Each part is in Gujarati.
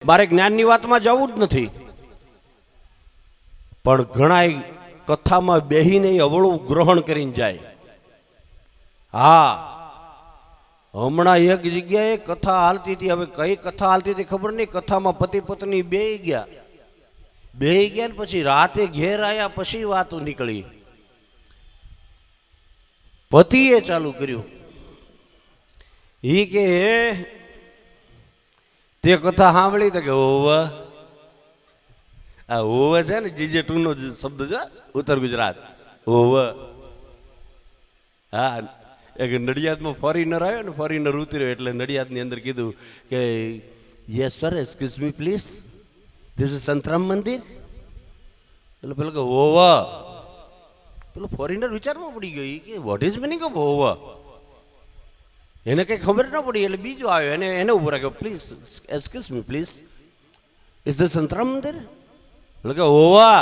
મારે જ્ઞાનની વાતમાં જવું જ નથી, પણ ઘણા કથામાં બેહીને અવળું ગ્રહણ કરીને જાય. હા, હમણાં એક જગ્યાએ કથા હાલતી હતી. હવે કઈ કથા હાલતી હતી ખબર નહીં. કથામાં પતિ પત્ની બેહી ગયા ને પછી રાતે ઘેર આવ્યા પછી વાતો નીકળી. પતિએ ચાલુ કર્યું, ઈ કે તે કથા સાંભળી તો કે હોવા. આ હોવા છે ને જીજે ટુ નો શબ્દ છે, ઉત્તર ગુજરાત હોવા. હા, એક નડિયાદમાં ફોરીનર આવ્યો ને, ફોરીનર ઉતર્યો એટલે નડિયાદની અંદર કીધું કે yes sir, excuse me please, this is Santram મંદિર. એટલે પેલો કે હોવા. પેલો ફોરીનર વિચારમાં પડી ગયો કે વોટ ઇઝ મીનિંગ ઓફ હોવા. એને કઈ ખબર ન પડી એટલે બીજો આવ્યો, એને ઉભો રાખ્યો, please excuse me please, is the Santram મંદિર. એટલે કે હોવા.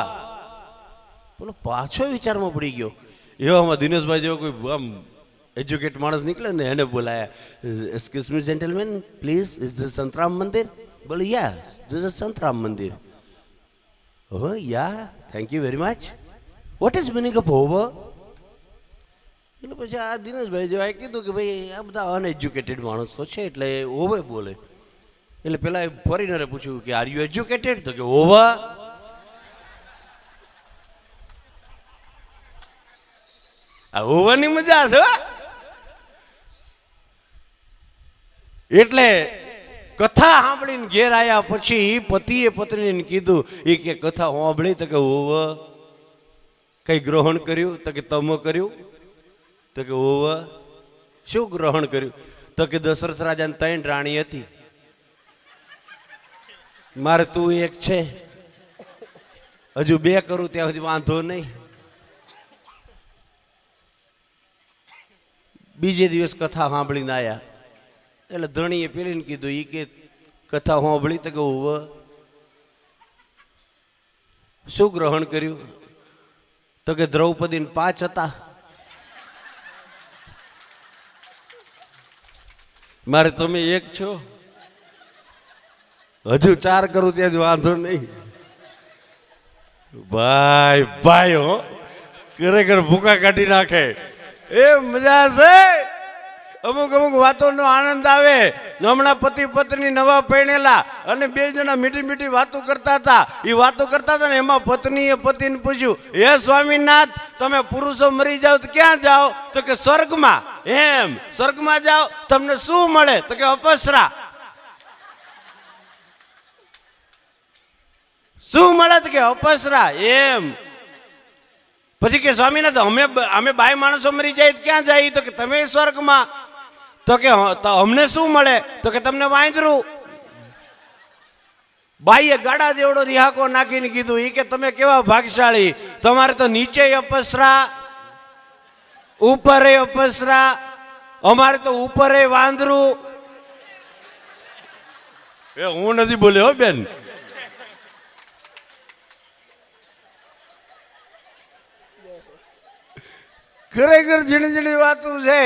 પેલો પાછો વિચારમાં પડી ગયો. એવામાં દિનેશભાઈ જેવો કોઈ આમ એજ્યુકેટ માણસ નીકળે ને, એને બોલાયા, excuse me gentleman please, is the Santram મંદિર. બોલે યા, ધીસ ઇઝ સંતરામ મંદિર. Oh yeah, thank you very much. What is meaning of over? એટલે પછી આ દિનેશભાઈ જેવા કીધું કે ભાઈ આ બધા અનએજ્યુકેટેડ માણસો છે એટલે ઓવે બોલે. એટલે પેલા ફોરીનરે પૂછ્યું કે આર યુ એજ્યુકેટેડ? તો કે ઓવા. આ ઓવાની મજા છે. એટલે કથા સાંભળીને ઘેર આવ્યા પછી પતિએ પત્નીને કીધું, એ કે કથા સાંભળી? તો કે ઓવા. કઈ ગ્રહણ કર્યું? તો કે તમ કર્યું. તો કે ઓવા. શું ગ્રહણ કર્યું? તો કે દશરથ રાજાને 3 રાણી હતી, મારે તું એક છે, હજુ 2 કરું ત્યાં સુધી વાંધો નહીં. બીજે દિવસ કથા સાંભળીને આવ્યા એટલે ધણીએ પેલીને કીધું, ઈ કે કથા સાંભળી? તો કે ઓવા. શું ગ્રહણ કર્યું? તો કે દ્રૌપદીને 5 હતા, મારે તમે એક છો, હજુ 4 કરું ત્યાં વાંધો નહીં. ભાઈ ભાઈ હો, ખરેખર ભૂકા કાઢી નાખે એ મજા છે. અમુક અમુક વાતોનો આનંદ આવે. હમણાં પતિ પત્ની નવા પરણેલા અને 2 જણા મીઠી મીઠી વાતો કરતા હતા. એ વાતો કરતા હતા ને એમાં પત્નીએ પતિને પૂછ્યું, હે સ્વામીનાથ, તમે પુરુષો મરી જાઓ તો ક્યાં જાઓ? તો કે સ્વર્ગમાં. એમ? સ્વર્ગમાં જાઓ તમને શું મળે? તો કે અપસરા. શું મળે? તો કે અપસરા. એમ? પછી કે સ્વામીનાથ, અમે બાય માણસો મરી જાય ક્યાં જાય? તો કે તમે સ્વર્ગમાં. તો કે અમને શું મળે? તો કે તમને વાંદરું. બાઈએ ગાડા દેવડો રિહાકો નાખીને કીધું, ઈ કે તમે કેવા ભાગશાળી, તમારે તો નીચે અપસરા, ઉપર અપસરા, અમારે તો ઉપર વાંદરું. એ હું નથી બોલ્યો બેન. ખરેખર ઝીણી ઝીણી વાતો છે.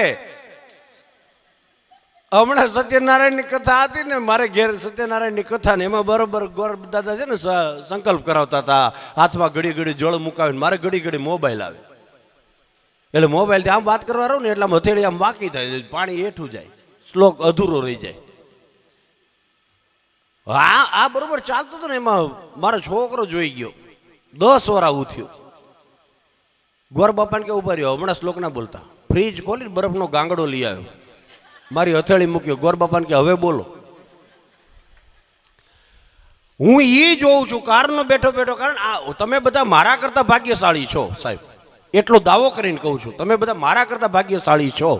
હમણાં સત્યનારાયણની કથા હતી ને, મારે ઘેર સત્યનારાયણની કથા ને એમાં બરોબર ગોર દાદા છે ને સંકલ્પ કરાવતા હતા. હાથમાં ઘડી ઘડી જળ મુકાવીને મારે ઘડી ઘડી મોબાઈલ આવે એટલે મોબાઈલથી આમ વાત કરવા રહું ને એટલે હથેળી આમ વાકી થાય, પાણી હેઠું જાય, શ્લોક અધૂરો રહી જાય. હા, આ બરોબર ચાલતું હતું ને એમાં મારો છોકરો જોઈ ગયો. 10 વાર આવું થયું. ગોર બાપાને કે ઉભા રહ્યો, હમણાં શ્લોક ના બોલતા. ફ્રીજ ખોલીને બરફનો ગાંગડો લઈ આવ્યો, મારી હથેળી મૂક્યો. ગોર બાપાને કે હવે બોલો. હું ઈ જોઉં છું કારનો બેઠો બેઠો. કારણ તમે બધા મારા કરતા ભાગ્યશાળી છો સાહેબ, એટલો દાવો કરીને કહું છું, તમે બધા મારા કરતા ભાગ્યશાળી છો.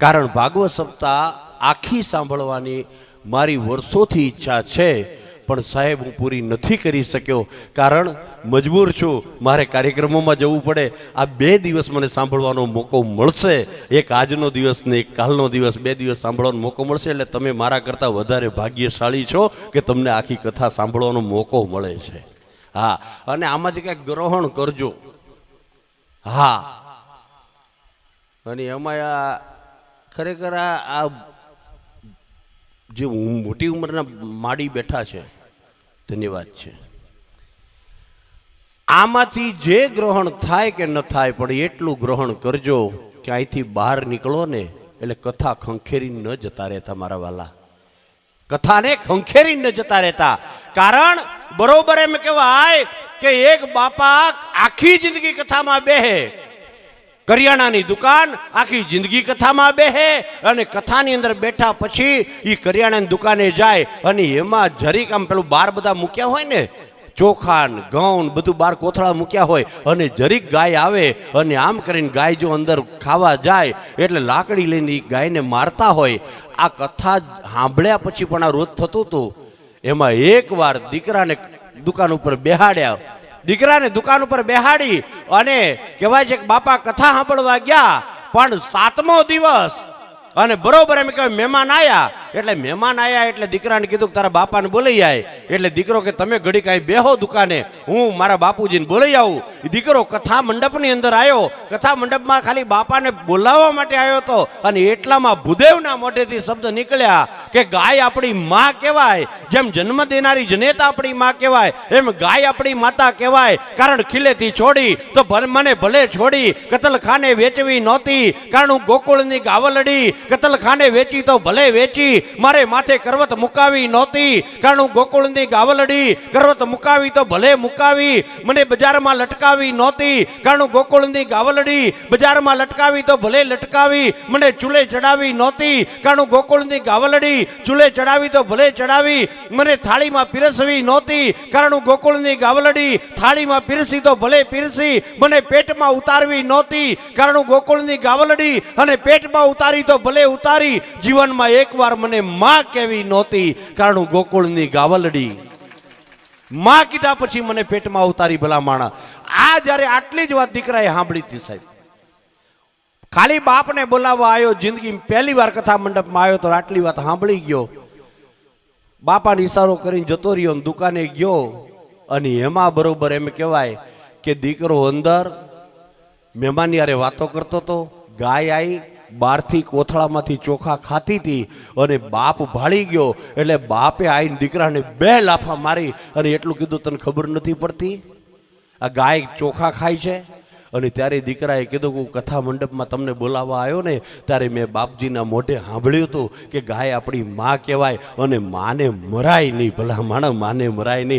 કારણ ભાગવત સપ્તાહ આખી સાંભળવાની મારી વર્ષોથી ઈચ્છા છે, પણ સાહેબ હું પૂરી નથી કરી શક્યો. કારણ મજબૂર છું, મારે કાર્યક્રમોમાં જવું પડે. આ 2 દિવસ મને સાંભળવાનો મોકો મળશે, એક આજનો દિવસ ને એક કાલનો દિવસ, 2 દિવસ સાંભળવાનો મોકો મળશે. એટલે તમે મારા કરતાં વધારે ભાગ્યશાળી છો કે તમને આખી કથા સાંભળવાનો મોકો મળે છે. હા, અને આમાંથી કંઈક ગ્રહણ કરજો. હા, અને એમાં ખરેખર આ જે મોટી ઉંમરના માડી બેઠા છે, ધન્યવાદ છે. આમાંથી જે ગ્રહણ થાય કે ન થાય, પણ એટલું ગ્રહણ કરજો કે અહીંથી બહાર નીકળો ને એટલે કથા ખંખેરી ન જતા રહેતા મારા વાલા, કથાને ખંખેરી ન જતા રહેતા. કારણ બરોબર એમ કહેવાય કે એક બાપા આખી જિંદગી કથામાં બેહે, કરિયાણાની દુકાન આખી જિંદગી કથામાં બેહે, અને કથાની અંદર બેઠા પછી એ કરિયાણાની દુકાને જાય અને એમાં જરીક આમ પેલું બાર બધા મૂક્યા હોય ને, ચોખા ને ઘઉં બધું બાર કોથળા મૂક્યા હોય, અને જરીક ગાય આવે અને આમ કરીને ગાય જો અંદર ખાવા જાય એટલે લાકડી લઈને એ ગાયને મારતા હોય. આ કથા સાંભળ્યા પછી પણ આ રોજ થતું હતું. એમાં એકવાર દીકરાને દુકાન ઉપર બેહાડ્યા, દીકરાને દુકાન ઉપર બેહાડી અને કહેવાય છે કે બાપા કથા સાંભળવા ગયા, પણ 7મો દિવસ અને બરોબર એમ કહેવાય મહેમાન આવ્યા. એટલે મહેમાન આવ્યા એટલે દીકરાને કીધું કે તારા બાપાને બોલાઈ જાય. એટલે દીકરો કે તમે ઘડી કાંઈ બેહો દુકાને, હું મારા બાપુજીને બોલાઈ આવું. દીકરો કથા મંડપની અંદર આવ્યો, કથા મંડપમાં ખાલી બાપાને બોલાવવા માટે આવ્યો હતો, અને એટલામાં ભૂદેવના મોઢેથી શબ્દ નીકળ્યા કે ગાય આપણી માં કહેવાય, જેમ જન્મ દેનારી જનેતા આપણી માં કહેવાય, એમ ગાય આપણી માતા કહેવાય. કારણ ખીલેથી છોડી તો મને ભલે છોડી, કતલખાને વેચવી નહોતી. કારણ હું ગોકુળની ગાવલડી, કતલખાને વેચી તો ભલે વેચી, મારે માથે કરવત મુકાવી નહોતી. કારણ હું ગોકુળની ગાવલડી, કરવત મુકાવી તો ભલે મુકાવી, મને બજારમાં લટકાવી નહોતી. કારણ હું ગોકુળની ગાવલડી, બજારમાં લટકાવી તો ભલે લટકાવી, મને ચૂલે ચડાવી નહોતી. કારણ હું ગોકુળની ગાવલડી, ચૂલે ચડાવી તો ભલે ચડાવી, મને થાળીમાં પીરસવી નહોતી. કારણ હું ગોકુળની ગાવલડી, થાળીમાં પીરસી તો ભલે પીરસી, મને પેટમાં ઉતારવી નહોતી. કારણ હું ગોકુળની ગાવલડી, અને પેટમાં ઉતારી તો ભલે ઉતારી, જીવનમાં એકવાર મને માં કહેવી નહોતી. કારણ હું ગોકુળની ગાવલડી, માં કીધા પછી મને પેટમાં ઉતારી ભલા માણા. આ જ્યારે આટલી જ વાત દીકરાએ સાંભળી હતી સાહેબ, ખાલી બાપને બોલાવવા આવ્યો, જિંદગી પહેલી વાર કથા મંડપમાં આવ્યો તો આટલી વાત સાંભળી ગયો. બાપાને ઈશારો કરીને જતો રહ્યો, દુકાને ગયો, અને એમાં બરોબર એમ કહેવાય કે દીકરો અંદર મહેમાન યારે વાતો કરતો હતો. ગાય આવી બહારથી કોથળામાંથી ચોખા ખાતી હતી, અને બાપ ભાળી ગયો. એટલે બાપે આવીને દીકરાને 2 લાફા મારી અને એટલું કીધું, તને ખબર નથી પડતી આ ગાય ચોખા ખાય છે? અને ત્યારે દીકરાએ કીધું કે હું કથા મંડપમાં તમને બોલાવવા આવ્યો ને ત્યારે મેં બાપજીના મોઢે સાંભળ્યું હતું કે ગાય આપણી માં કહેવાય, અને માને મરાય નહીં ભલા માણસ, માને મરાય નહીં.